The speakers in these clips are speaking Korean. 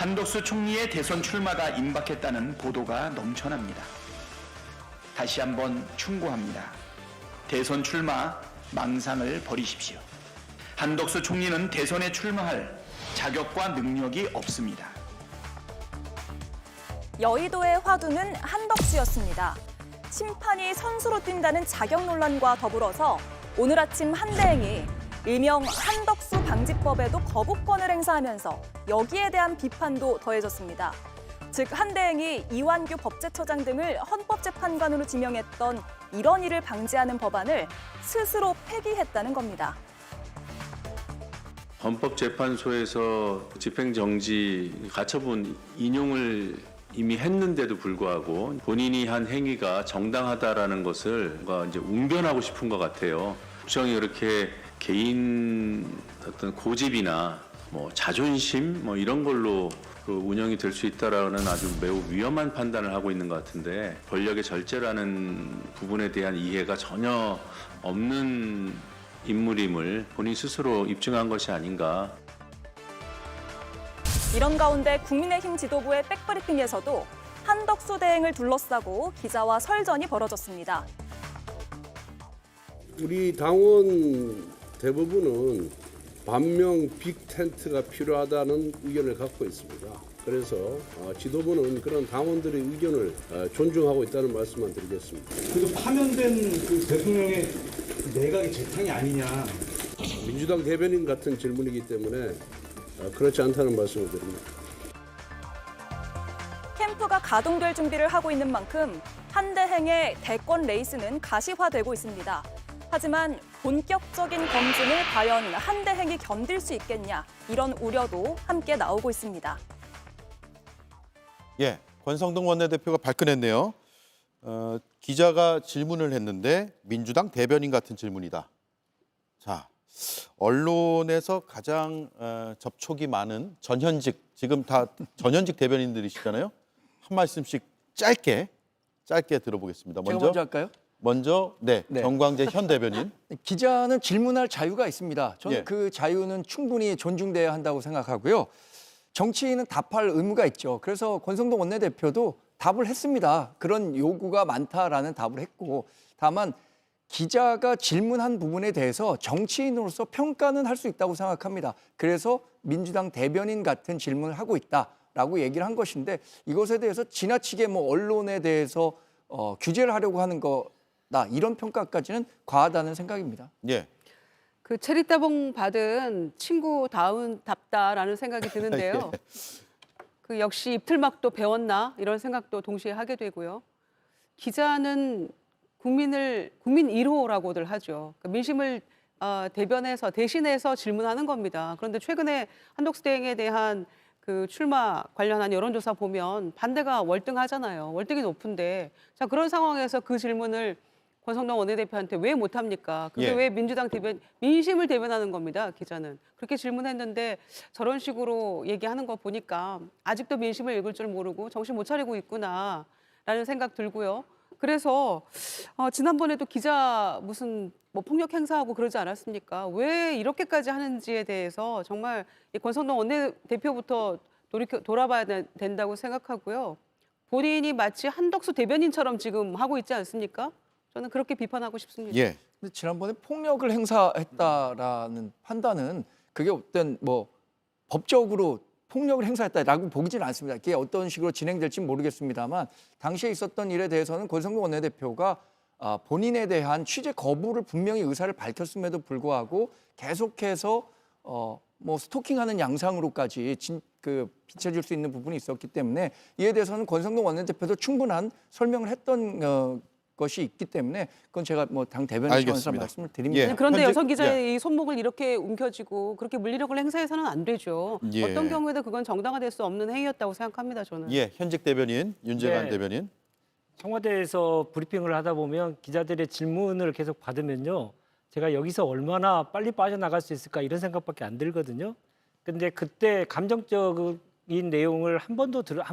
한덕수 총리의 대선 출마가 임박했다는 보도가 넘쳐납니다. 다시 한번 충고합니다. 대선 출마 망상을 버리십시오. 한덕수 총리는 대선에 출마할 자격과 능력이 없습니다. 여의도의 화두는 한덕수였습니다. 심판이 선수로 뛴다는 자격 논란과 더불어서 오늘 아침 한대행이 일명 한덕수 방지법에도 거부권을 행사하면서 여기에 대한 비판도 더해졌습니다. 즉 한대행이 이완규 법제처장 등을 헌법재판관으로 지명했던 이런 일을 방지하는 법안을 스스로 폐기했다는 겁니다. 헌법재판소에서 집행정지 가처분 인용을 이미 했는데도 불구하고 본인이 한 행위가 정당하다라는 것을 이제 웅변하고 싶은 것 같아요. 국정이 이렇게 개인 어떤 고집이나 자존심 이런 걸로 운영이 될 수 있다라는 아주 매우 위험한 판단을 하고 있는 것 같은데 권력의 절제라는 부분에 대한 이해가 전혀 없는 인물임을 본인 스스로 입증한 것이 아닌가. 이런 가운데 국민의힘 지도부의 백브리핑에서도 한덕수 대행을 둘러싸고 기자와 설전이 벌어졌습니다. 우리 당원 대부분은 반명 빅텐트가 필요하다는 의견을 갖고 있습니다. 그래서 지도부는 그런 당원들의 의견을 존중하고 있다는 말씀만 드리겠습니다. 그래도 파면된 그 대통령의 내각의 재탕이 아니냐. 민주당 대변인 같은 질문이기 때문에 그렇지 않다는 말씀을 드립니다. 캠프가 가동될 준비를 하고 있는 만큼 한대행의 대권 레이스는 가시화되고 있습니다. 하지만 본격적인 검증을 과연 한대행이 견딜 수 있겠냐 이런 우려도 함께 나오고 있습니다. 예, 권성동 원내대표가 발끈했네요. 기자가 질문을 했는데 민주당 대변인 같은 질문이다. 자, 언론에서 가장 접촉이 많은 전현직, 지금 다 전현직 대변인들이시잖아요. 한 말씀씩 짧게 들어보겠습니다. 제가 먼저 할까요? 먼저 네. 정광재 현 대변인. 기자는 질문할 자유가 있습니다. 저는 예. 그 자유는 충분히 존중돼야 한다고 생각하고요. 정치인은 답할 의무가 있죠. 그래서 권성동 원내대표도 답을 했습니다. 그런 요구가 많다라는 답을 했고, 다만 기자가 질문한 부분에 대해서 정치인으로서 평가는 할 수 있다고 생각합니다. 그래서 민주당 대변인 같은 질문을 하고 있다라고 얘기를 한 것인데, 이것에 대해서 지나치게 언론에 대해서 규제를 하려고 하는 거다, 이런 평가까지는 과하다는 생각입니다. 예. 그 체리따봉 받은 친구다운답다라는 생각이 드는데요. 예. 그 역시 입틀막도 배웠나 이런 생각도 동시에 하게 되고요. 기자는 국민 1호라고들 하죠. 그러니까 민심을 대신해서 질문하는 겁니다. 그런데 최근에 한덕수 대행에 대한 그 출마 관련한 여론조사 보면 반대가 월등하잖아요. 월등히 높은데, 자, 그런 상황에서 그 질문을 권성동 원내대표한테 왜 못합니까? 그게 예. 왜 민심을 대변하는 겁니다, 기자는. 그렇게 질문했는데 저런 식으로 얘기하는 거 보니까 아직도 민심을 읽을 줄 모르고 정신 못 차리고 있구나라는 생각 들고요. 그래서 지난번에도 기자 무슨 폭력 행사하고 그러지 않았습니까? 왜 이렇게까지 하는지에 대해서 정말 이 권성동 원내대표부터 돌아봐야 된다고 생각하고요. 본인이 마치 한덕수 대변인처럼 지금 하고 있지 않습니까? 저는 그렇게 비판하고 싶습니다. 예. 근데 지난번에 폭력을 행사했다라는 판단은 그게 어떤 법적으로 폭력을 행사했다라고 보기지는 않습니다. 그게 어떤 식으로 진행될지 모르겠습니다만, 당시에 있었던 일에 대해서는 권성동 원내대표가 본인에 대한 취재 거부를 분명히 의사를 밝혔음에도 불구하고 계속해서 스토킹하는 양상으로까지 비춰질 수 있는 부분이 있었기 때문에, 이에 대해서는 권성동 원내대표도 충분한 설명을 했던 것이 있기 때문에, 그건 제가 당 대변인 차원에서 알겠습니다. 말씀을 드립니다. 예. 그런데 현재- 여성 기자의 이 손목을 이렇게 움켜쥐고 그렇게 물리력을 행사해서는 안 되죠. 예. 어떤 경우에도 그건 정당화될 수 없는 행위였다고 생각합니다, 저는. 예, 현직 대변인 윤재관 네. 대변인. 청와대에서 브리핑을 하다 보면 기자들의 질문을 계속 받으면요, 제가 여기서 얼마나 빨리 빠져나갈 수 있을까 이런 생각밖에 안 들거든요. 근데 그때 감정적인 내용을 한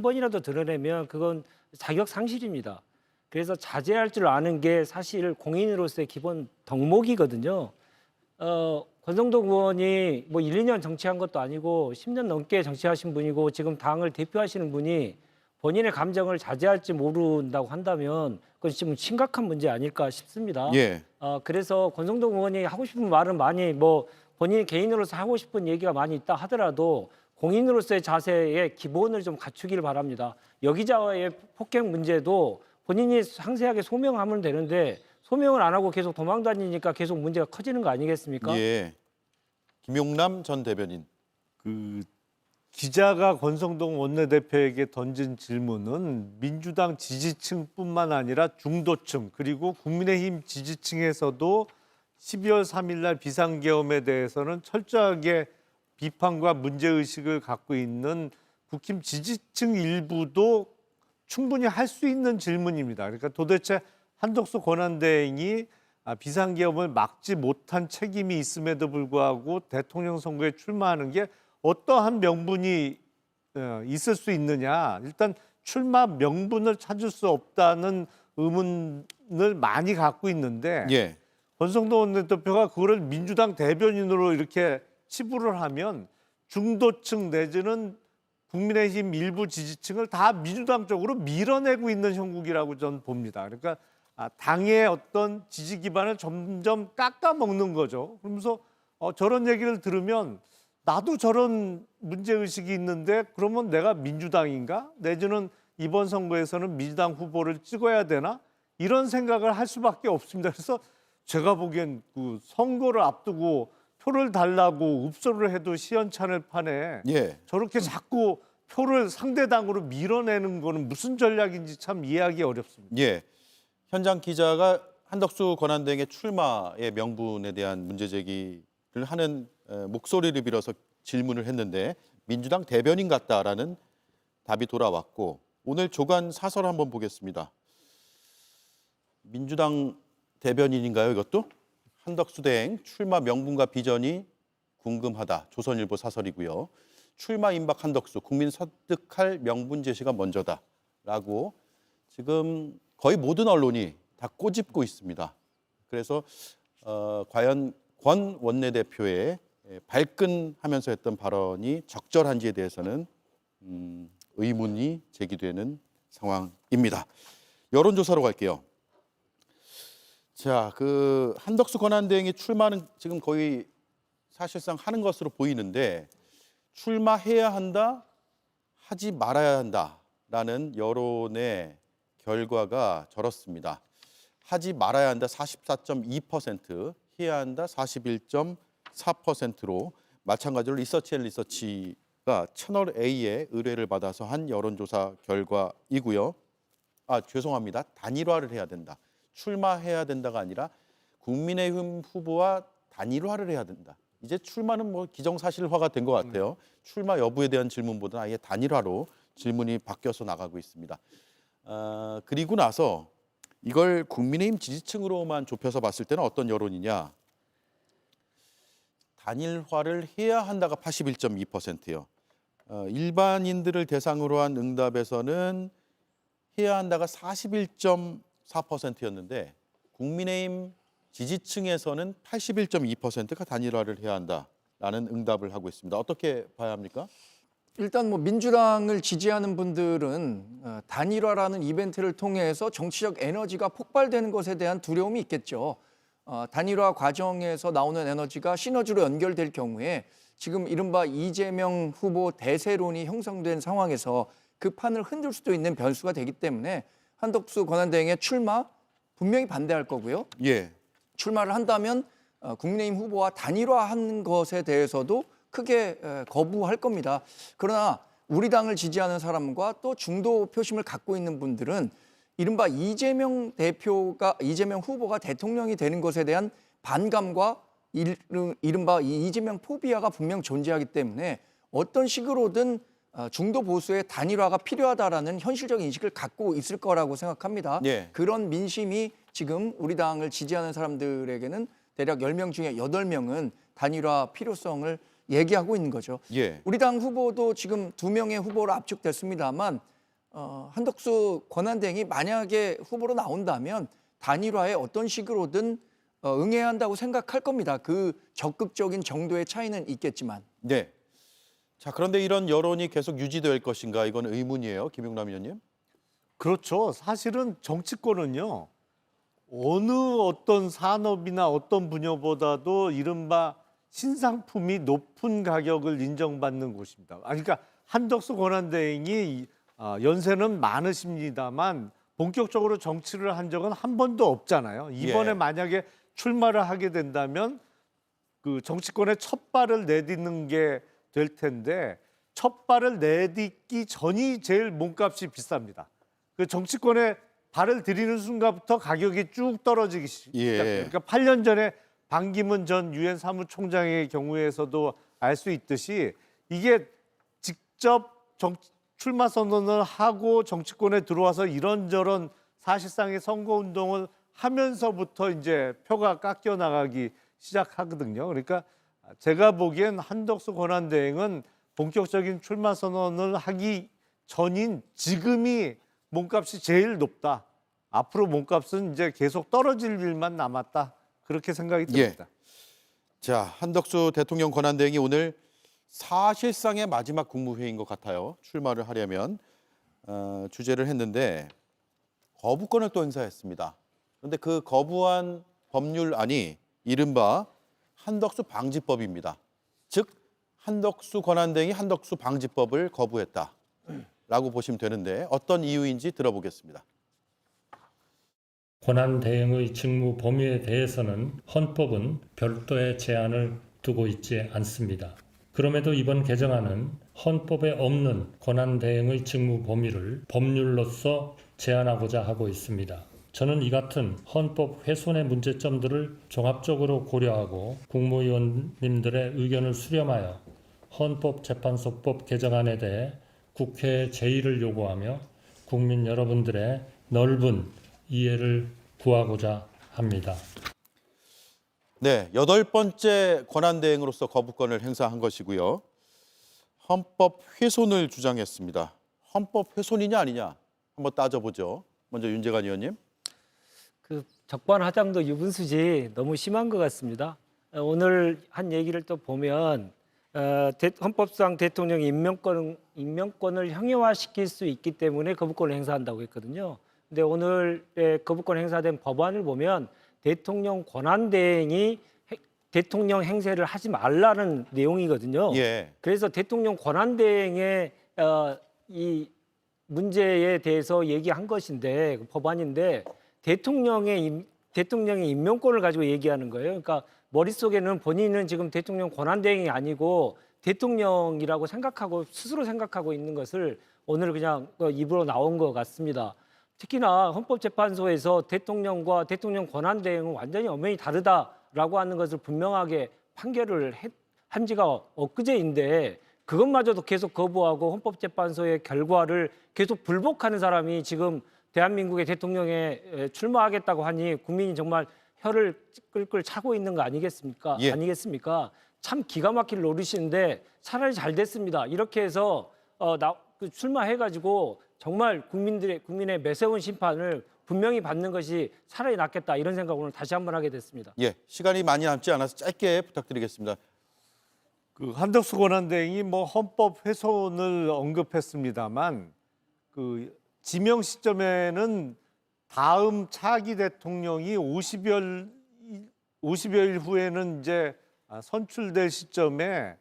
번이라도 드러내면 그건 자격 상실입니다. 그래서 자제할 줄 아는 게 사실 공인으로서의 기본 덕목이거든요. 권성동 의원이 뭐 1, 2년 정치한 것도 아니고 10년 넘게 정치하신 분이고 지금 당을 대표하시는 분이 본인의 감정을 자제할지 모른다고 한다면 그건 좀 심각한 문제 아닐까 싶습니다. 예. 그래서 권성동 의원이 하고 싶은 말은 많이 뭐 본인 개인으로서 하고 싶은 얘기가 많이 있다 하더라도 공인으로서의 자세의 기본을 좀 갖추길 바랍니다. 여기자와의 폭행 문제도 본인이 상세하게 소명하면 되는데 소명을 안 하고 계속 도망다니니까 계속 문제가 커지는 거 아니겠습니까? 예. 김용남 전 대변인. 기자가 권성동 원내대표에게 던진 질문은 민주당 지지층뿐만 아니라 중도층 그리고 국민의힘 지지층에서도 12월 3일 날 비상계엄에 대해서는 철저하게 비판과 문제의식을 갖고 있는 국힘 지지층 일부도 충분히 할 수 있는 질문입니다. 그러니까 도대체 한덕수 권한대행이 비상계엄을 막지 못한 책임이 있음에도 불구하고 대통령 선거에 출마하는 게 어떠한 명분이 있을 수 있느냐. 일단 출마 명분을 찾을 수 없다는 의문을 많이 갖고 있는데 예. 권성동 원내대표가 그거를 민주당 대변인으로 이렇게 치부를 하면 중도층 내지는 국민의힘 일부 지지층을 다 민주당 쪽으로 밀어내고 있는 형국이라고 저는 봅니다. 그러니까 당의 어떤 지지 기반을 점점 깎아먹는 거죠. 그러면서 저런 얘기를 들으면 나도 저런 문제의식이 있는데 그러면 내가 민주당인가? 내지는 이번 선거에서는 민주당 후보를 찍어야 되나? 이런 생각을 할 수밖에 없습니다. 그래서 제가 보기엔 그 선거를 앞두고 표를 달라고 읍소를 해도 시원찮을 판에 예. 저렇게 자꾸 표를 상대당으로 밀어내는 거는 무슨 전략인지 참 이해하기 어렵습니다. 예. 현장 기자가 한덕수 권한대행의 출마의 명분에 대한 문제 제기를 하는 목소리를 빌어서 질문을 했는데 민주당 대변인 같다라는 답이 돌아왔고 오늘 조간 사설 한번 보겠습니다. 민주당 대변인인가요, 이것도? 한덕수 대행 출마 명분과 비전이 궁금하다. 조선일보 사설이고요. 출마 임박 한덕수 국민 설득할 명분 제시가 먼저다라고 지금 거의 모든 언론이 다 꼬집고 있습니다. 그래서 과연 권 원내대표의 발끈하면서 했던 발언이 적절한지에 대해서는 의문이 제기되는 상황입니다. 여론조사로 갈게요. 자, 그 한덕수 권한대행이 출마는 지금 거의 사실상 하는 것으로 보이는데 출마해야 한다, 하지 말아야 한다라는 여론의 결과가 저렇습니다. 하지 말아야 한다 44.2%, 해야 한다 41.4%로 마찬가지로 리서치앤리서치가 채널 A의 의뢰를 받아서 한 여론조사 결과이고요. 죄송합니다. 단일화를 해야 된다. 출마해야 된다가 아니라 국민의힘 후보와 단일화를 해야 된다. 이제 출마는 뭐 기정사실화가 된 것 같아요. 출마 여부에 대한 질문보다는 아예 단일화로 질문이 바뀌어서 나가고 있습니다. 그리고 나서 이걸 국민의힘 지지층으로만 좁혀서 봤을 때는 어떤 여론이냐. 단일화를 해야 한다가 81.2%예요. 일반인들을 대상으로 한 응답에서는 해야 한다가 41.4%였는데 국민의힘 지지층에서는 81.2%가 단일화를 해야 한다라는 응답을 하고 있습니다. 어떻게 봐야 합니까? 일단 뭐 민주당을 지지하는 분들은 단일화라는 이벤트를 통해서 정치적 에너지가 폭발되는 것에 대한 두려움이 있겠죠. 단일화 과정에서 나오는 에너지가 시너지로 연결될 경우에 지금 이른바 이재명 후보 대세론이 형성된 상황에서 그 판을 흔들 수도 있는 변수가 되기 때문에 한덕수 권한대행의 출마 분명히 반대할 거고요. 예. 출마를 한다면 국민의힘 후보와 단일화하는 것에 대해서도 크게 거부할 겁니다. 그러나 우리 당을 지지하는 사람과 또 중도 표심을 갖고 있는 분들은 이른바 이재명 후보가 대통령이 되는 것에 대한 반감과 이른바 이재명 포비아가 분명 존재하기 때문에 어떤 식으로든 중도 보수의 단일화가 필요하다라는 현실적인 인식을 갖고 있을 거라고 생각합니다. 예. 그런 민심이 지금 우리 당을 지지하는 사람들에게는 대략 10명 중에 8명은 단일화 필요성을 얘기하고 있는 거죠. 예. 우리 당 후보도 지금 2명의 후보로 압축됐습니다만 한덕수 권한대행이 만약에 후보로 나온다면 단일화에 어떤 식으로든 응해야 한다고 생각할 겁니다. 그 적극적인 정도의 차이는 있겠지만. 네. 자, 그런데 이런 여론이 계속 유지될 것인가 이건 의문이에요. 김용남 의원님. 그렇죠. 사실은 정치권은요. 어느 어떤 산업이나 어떤 분야보다도 이른바 신상품이 높은 가격을 인정받는 곳입니다. 그러니까 한덕수 권한대행이 연세는 많으십니다만 본격적으로 정치를 한 적은 한 번도 없잖아요. 이번에 예. 만약에 출마를 하게 된다면 그 정치권에 첫 발을 내딛는 게 될 텐데 첫 발을 내딛기 전이 제일 몸값이 비쌉니다. 그 정치권에 발을 들이는 순간부터 가격이 쭉 떨어지기 시작해요. 예. 그러니까 8년 전에 반기문 전 유엔 사무총장의 경우에서도 알 수 있듯이 이게 직접 출마 선언을 하고 정치권에 들어와서 이런저런 사실상의 선거운동을 하면서부터 이제 표가 깎여 나가기 시작하거든요. 그러니까 제가 보기엔 한덕수 권한대행은 본격적인 출마 선언을 하기 전인 지금이 몸값이 제일 높다. 앞으로 몸값은 이제 계속 떨어질 일만 남았다. 그렇게 생각이 듭니다. 자, 한덕수 대통령 권한대행이 오늘 사실상의 마지막 국무회의인 것 같아요. 출마를 하려면 주재를 했는데 거부권을 또 행사했습니다. 그런데 그 거부한 법률안이 이른바 한덕수 방지법입니다. 즉 한덕수 권한대행이 한덕수 방지법을 거부했다라고 보시면 되는데 어떤 이유인지 들어보겠습니다. 권한대행의 직무 범위에 대해서는 헌법은 별도의 제한을 두고 있지 않습니다. 그럼에도 이번 개정안은 헌법에 없는 권한대행의 직무 범위를 법률로서 제한하고자 하고 있습니다. 저는 이 같은 헌법 훼손의 문제점들을 종합적으로 고려하고 국무위원님들의 의견을 수렴하여 헌법재판소법 개정안에 대해 국회의 제의를 요구하며 국민 여러분들의 넓은 이해를 구하고자 합니다. 네, 8번째 권한대행으로서 거부권을 행사한 것이고요. 헌법 훼손을 주장했습니다. 헌법 훼손이냐 아니냐 한번 따져보죠. 먼저 윤재관 의원님. 그 적반하장도 유분수지 너무 심한 것 같습니다. 오늘 한 얘기를 또 보면 헌법상 대통령 임명권을 형용화시킬 수 있기 때문에 거부권을 행사한다고 했거든요. 근데 오늘 거부권 행사된 법안을 보면 대통령 권한대행이 대통령 행세를 하지 말라는 내용이거든요. 예. 그래서 대통령 권한대행의 이 문제에 대해서 얘기한 것인데 법안인데 대통령의 임명권을 가지고 얘기하는 거예요. 그러니까 머릿속에는 본인은 지금 대통령 권한대행이 아니고 대통령이라고 생각하고 스스로 생각하고 있는 것을 오늘 그냥 입으로 나온 것 같습니다. 특히나 헌법재판소에서 대통령과 대통령 권한대행은 완전히 엄연히 다르다라고 하는 것을 분명하게 판결을 한 지가 엊그제인데 그것마저도 계속 거부하고 헌법재판소의 결과를 계속 불복하는 사람이 지금 대한민국의 대통령에 출마하겠다고 하니 국민이 정말 혀를 끌끌 차고 있는 거 아니겠습니까? 예. 아니겠습니까? 참 기가 막힐 노릇인데 차라리 잘 됐습니다. 이렇게 해서 출마해가지고 정말 국민의 매서운 심판을 분명히 받는 것이 차라리 낫겠다 이런 생각 오늘 다시 한번 하게 됐습니다. 예, 시간이 많이 남지 않아서 짧게 부탁드리겠습니다. 그 한덕수 권한대행이 뭐 헌법 훼손을 언급했습니다만 그 지명 시점에는 다음 차기 대통령이 50여일 후에는 이제 선출될 시점에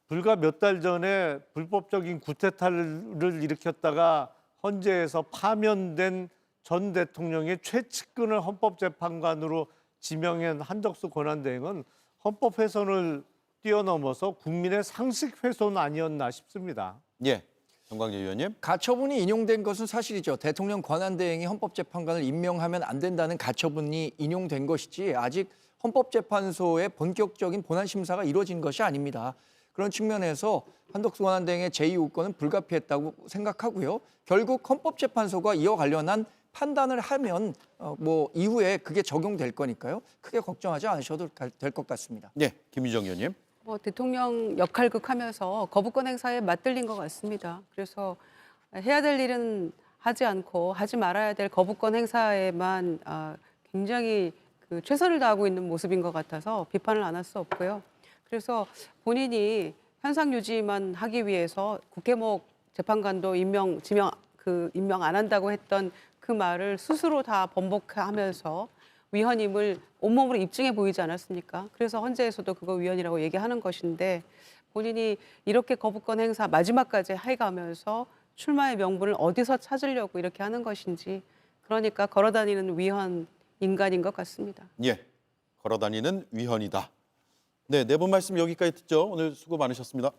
불과 몇 달 전에 불법적인 구테타를 일으켰다가 헌재에서 파면된 전 대통령의 최측근을 헌법재판관으로 지명한 한덕수 권한대행은 헌법 훼손을 뛰어넘어서 국민의 상식 훼손 아니었나 싶습니다. 예, 정광재 의원님. 가처분이 인용된 것은 사실이죠. 대통령 권한대행이 헌법재판관을 임명하면 안 된다는 가처분이 인용된 것이지 아직 헌법재판소의 본격적인 본안심사가 이루어진 것이 아닙니다. 그런 측면에서 한덕수 권한대행의 제2요건은 불가피했다고 생각하고요. 결국 헌법재판소가 이와 관련한 판단을 하면 뭐 이후에 그게 적용될 거니까요. 크게 걱정하지 않으셔도 될 것 같습니다. 네, 김유정 의원님. 대통령 역할극하면서 거부권 행사에 맞들린 것 같습니다. 그래서 해야 될 일은 하지 않고 하지 말아야 될 거부권 행사에만 굉장히 그 최선을 다하고 있는 모습인 것 같아서 비판을 안 할 수 없고요. 그래서 본인이 현상 유지만 하기 위해서 국회목 재판관도 임명 안 한다고 했던 그 말을 스스로 다 번복하면서 위헌임을 온몸으로 입증해 보이지 않았습니까? 그래서 헌재에서도 그거 위헌이라고 얘기하는 것인데 본인이 이렇게 거부권 행사 마지막까지 해가면서 출마의 명분을 어디서 찾으려고 이렇게 하는 것인지, 그러니까 걸어다니는 위헌 인간인 것 같습니다. 예, 걸어다니는 위헌이다. 네, 네 분 말씀 여기까지 듣죠. 오늘 수고 많으셨습니다.